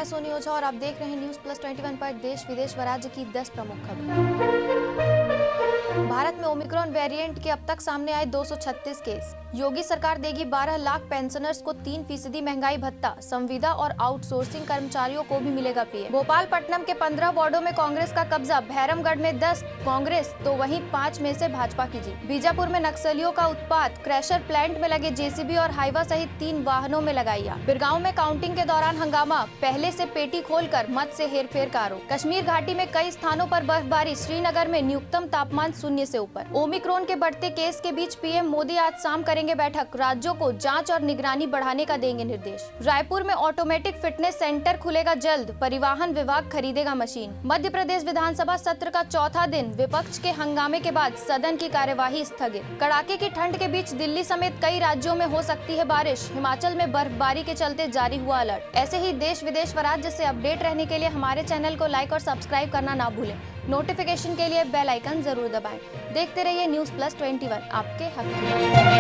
सोनी ओझा और आप देख रहे हैं न्यूज प्लस 21 पर देश विदेश व राज्य की 10 प्रमुख खबरें। भारत में ओमिक्रॉन वेरिएंट के अब तक सामने आए 236 केस। योगी सरकार देगी 12 लाख पेंशनर्स को 3% महंगाई भत्ता। संविदा और आउटसोर्सिंग कर्मचारियों को भी मिलेगा पीएफ। भोपाल पट्टनम के 15 वार्डों में कांग्रेस का कब्जा। भैरमगढ़ में 10 कांग्रेस तो वहीं 5 में से भाजपा की जीत। बीजापुर में नक्सलियों का उत्पात। क्रैशर प्लांट में लगे जेसीबी और हाइवा सहित 3 वाहनों में लगाई आग। बिरगांव में काउंटिंग के दौरान हंगामा। पहले से पेटी खोलकर मत से हेरफेर का आरोप। कश्मीर घाटी में कई स्थानों पर बर्फबारी। श्रीनगर में न्यूनतम तापमान 0 से ऊपर। ओमिक्रॉन के बढ़ते केस के बीच पीएम मोदी आज शाम करेंगे बैठक। राज्यों को जांच और निगरानी बढ़ाने का देंगे निर्देश। रायपुर में ऑटोमेटिक फिटनेस सेंटर खुलेगा जल्द। परिवहन विभाग खरीदेगा मशीन। मध्य प्रदेश विधानसभा सत्र का चौथा दिन। विपक्ष के हंगामे के बाद सदन की कार्यवाही स्थगित। कड़ाके की ठंड के बीच दिल्ली समेत कई राज्यों में हो सकती है बारिश। हिमाचल में बर्फबारी के चलते जारी हुआ अलर्ट। ऐसे ही देश विदेश व राज्य से अपडेट रहने के लिए हमारे चैनल को लाइक और सब्सक्राइब करना ना भूलें। नोटिफिकेशन के लिए बेल आइकन जरूर दबाएं। देखते रहिए न्यूज प्लस 21, आपके हक में।